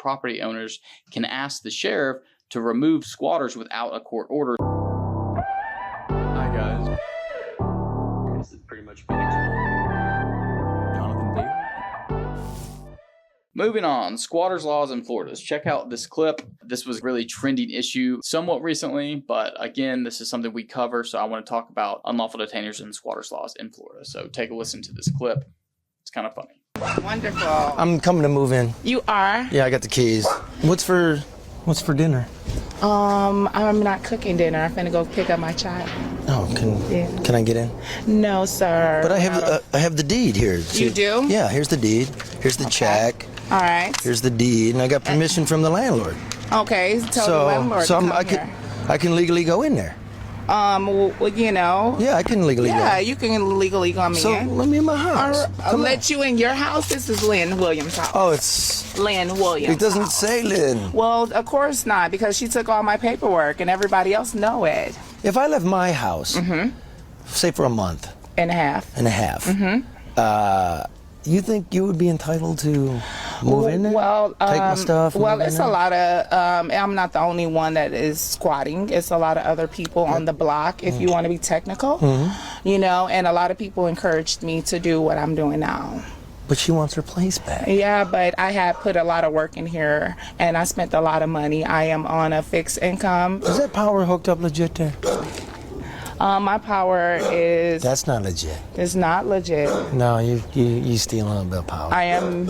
property owners can ask the sheriff to remove squatters without a court order. Hi guys. This is pretty much been explained. Jonathon Daily. Moving on, squatters' laws in Florida. Check out this clip. This was a really trending issue somewhat recently, but again, this is something we cover, so I want to talk about unlawful detainers and squatters' laws in Florida. So take a listen to this clip. It's kind of funny. Wonderful. I'm coming to move in. You are? Yeah, I got the keys. What's for dinner? I'm not cooking dinner. I'm finna go pick up my child. Oh, can I get in? No, sir. But I have the deed here. You do? Yeah, here's the deed. Here's the check. All right. Here's the deed, and I got permission from the landlord. Okay, tell the landlord to come here. I can legally go in there. Well, you know. Yeah, I can legally go. Yeah, you can legally come in. So let me in my house. I'll let you in your house. This is Lynn Williams' house. Oh, it's Lynn Williams. It doesn't house. say Lynn. Well, of course not, because she took all my paperwork and everybody else know it. If I left my house, say for a month And a half. and a half, you think you would be entitled to move in there? Well, take my stuff. Well, it's a lot of. I'm not the only one that is squatting. It's a lot of other people on the block. If you want to be technical, you know, and a lot of people encouraged me to do what I'm doing now. But she wants her place back. Yeah, but I had put a lot of work in here, and I spent a lot of money. I am on a fixed income. Is that power hooked up legit there? My power is. That's not legit. It's not legit. No, you stealing a little bit of power. I am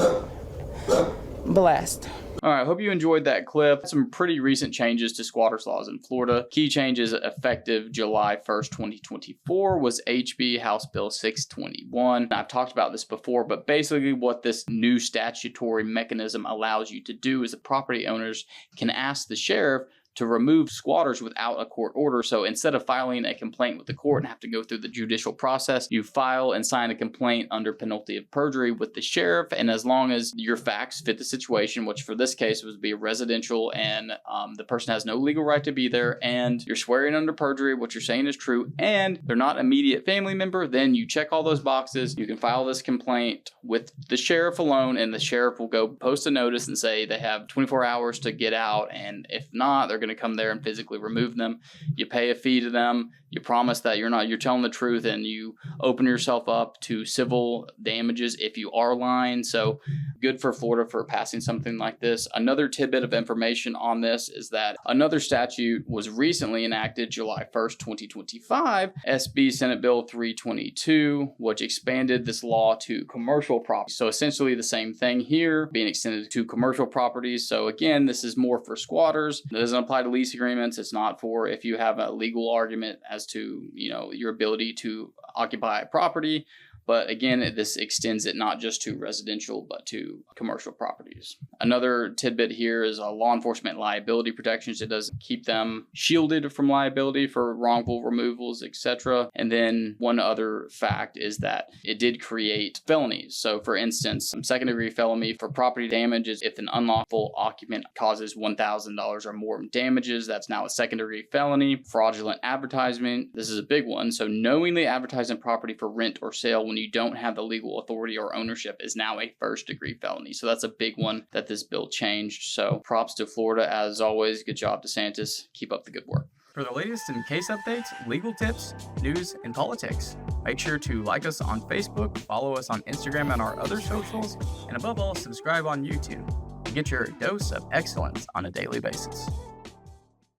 blessed. All right, hope you enjoyed that clip. Some pretty recent changes to squatters' laws in Florida. Key changes effective July 1st, 2024 was HB House Bill 621. I've talked about this before, but basically what this new statutory mechanism allows you to do is the property owners can ask the sheriff to remove squatters without a court order. So instead of filing a complaint with the court and have to go through the judicial process, you file and sign a complaint under penalty of perjury with the sheriff. And as long as your facts fit the situation, which for this case would be residential and the person has no legal right to be there, and you're swearing under perjury, what you're saying is true, and they're not an immediate family member, then you check all those boxes. You can file this complaint with the sheriff alone, and the sheriff will go post a notice and say they have 24 hours to get out. And if not, they're going to come there and physically remove them. You pay a fee to them. You promise that you're telling the truth, and you open yourself up to civil damages if you are lying. So good for Florida for passing something like this. Another tidbit of information on this is that another statute was recently enacted July 1st, 2025, SB Senate Bill 322, which expanded this law to commercial properties. So essentially the same thing here, being extended to commercial properties. So again, this is more for squatters. It doesn't apply to lease agreements. It's not for if you have a legal argument as to, your ability to occupy a property. But again, this extends it not just to residential, but to commercial properties. Another tidbit here is law enforcement liability protections. It does keep them shielded from liability for wrongful removals, etc. And then one other fact is that it did create felonies. So for instance, some second-degree felony for property damages, if an unlawful occupant causes $1,000 or more in damages, that's now a second-degree felony. Fraudulent advertisement, this is a big one. So knowingly advertising property for rent or sale when you don't have the legal authority or ownership is now a first-degree felony. So that's a big one that this bill changed. So props to Florida as always. Good job, DeSantis. Keep up the good work. For the latest in case updates, legal tips, news, and politics, make sure to like us on Facebook, follow us on Instagram and our other socials, and above all, subscribe on YouTube to get your dose of excellence on a daily basis.